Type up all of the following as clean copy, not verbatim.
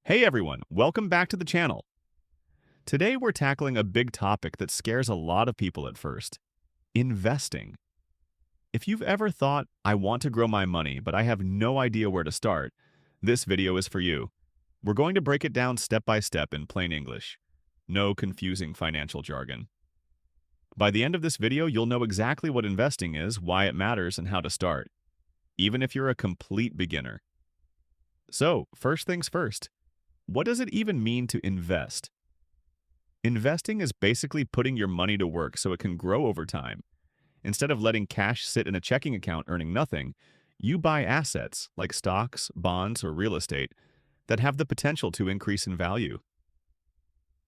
Hey everyone, welcome back to the channel. Today we're tackling a big topic that scares a lot of people at first: investing. If you've ever thought, I want to grow my money, but I have no idea where to start, this video is for you. We're going to break it down step by step in plain English. No confusing financial jargon. By the end of this video, you'll know exactly what investing is, why it matters, and how to start, even if you're a complete beginner. So, first things first. What does it even mean to invest? Investing is basically putting your money to work so it can grow over time. Instead of letting cash sit in a checking account earning nothing, you buy assets like stocks, bonds, or real estate that have the potential to increase in value.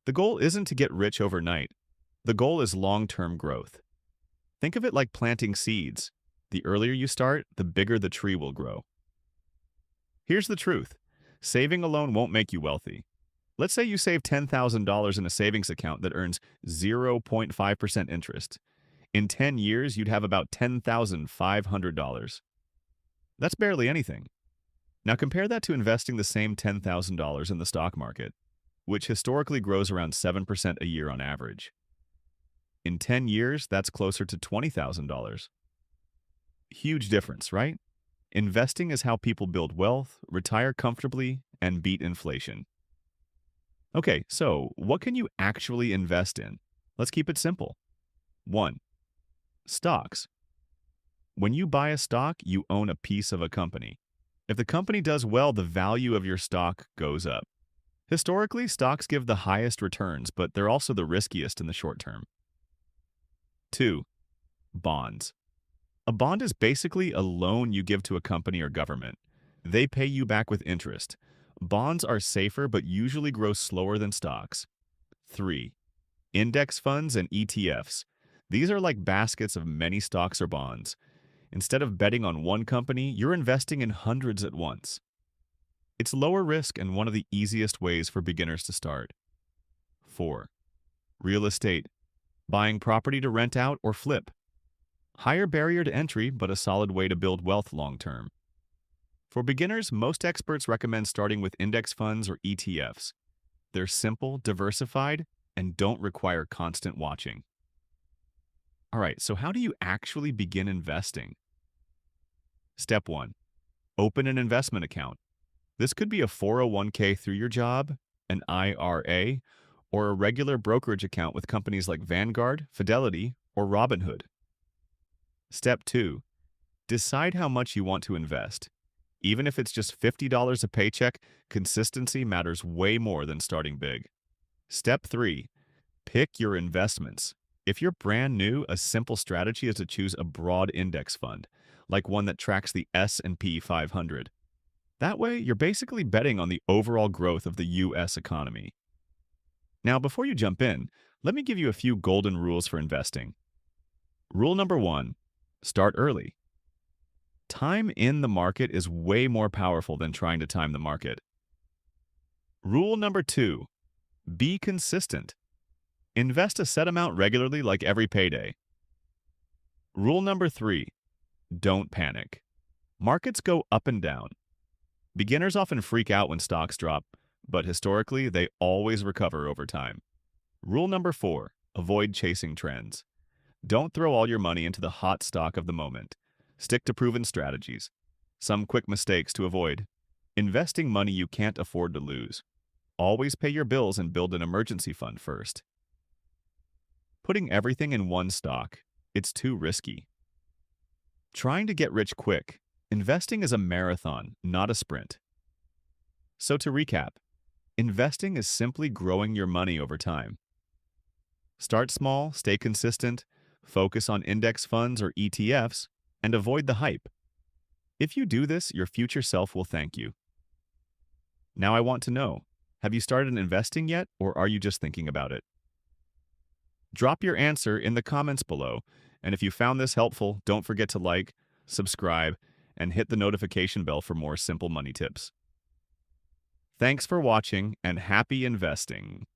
The goal isn't to get rich overnight. The goal is long-term growth. Think of it like planting seeds. The earlier you start, the bigger the tree will grow. Here's the truth. Saving alone won't make you wealthy. Let's say you save $10,000 in a savings account that earns 0.5% interest. In 10 years, you'd have about $10,500. That's barely anything. Now compare that to investing the same $10,000 in the stock market, which historically grows around 7% a year on average. In 10 years, that's closer to $20,000. Huge difference, right? Investing is how people build wealth, retire comfortably, and beat inflation. Okay, so what can you actually invest in? Let's keep it simple. 1. Stocks. When you buy a stock, you own a piece of a company. If the company does well, the value of your stock goes up. Historically, stocks give the highest returns, but they're also the riskiest in the short term. 2. Bonds. A bond is basically a loan you give to a company or government. They pay you back with interest. Bonds are safer but usually grow slower than stocks. 3. Index funds and ETFs. These are like baskets of many stocks or bonds. Instead of betting on one company, you're investing in hundreds at once. It's lower risk and one of the easiest ways for beginners to start. 4. Real estate. Buying property to rent out or flip. Higher barrier to entry, but a solid way to build wealth long term. For beginners, most experts recommend starting with index funds or ETFs. They're simple, diversified, and don't require constant watching. All right, so how do you actually begin investing? Step 1. Open an investment account. This could be a 401k through your job, an IRA, or a regular brokerage account with companies like Vanguard, Fidelity, or Robinhood. Step 2. Decide how much you want to invest. Even if it's just $50 a paycheck, consistency matters way more than starting big. Step 3. Pick your investments. If you're brand new, a simple strategy is to choose a broad index fund, like one that tracks the S&P 500. That way, you're basically betting on the overall growth of the U.S. economy. Now, before you jump in, let me give you a few golden rules for investing. Rule number 1. Start early. Time in the market is way more powerful than trying to time the market. Rule number 2. Be consistent. Invest a set amount regularly, like every payday. Rule number 3. Don't panic. Markets go up and down. Beginners often freak out when stocks drop, but historically, they always recover over time. Rule number 4. Avoid chasing trends. Don't throw all your money into the hot stock of the moment. Stick to proven strategies. Some quick mistakes to avoid. Investing money you can't afford to lose. Always pay your bills and build an emergency fund first. Putting everything in one stock, it's too risky. Trying to get rich quick. Investing is a marathon, not a sprint. So to recap, investing is simply growing your money over time. Start small, stay consistent, focus on index funds or ETFs, and avoid the hype. If you do this, your future self will thank you. Now I want to know, have you started investing yet, or are you just thinking about it? Drop your answer in the comments below, and if you found this helpful, don't forget to like, subscribe, and hit the notification bell for more simple money tips. Thanks for watching, and happy investing!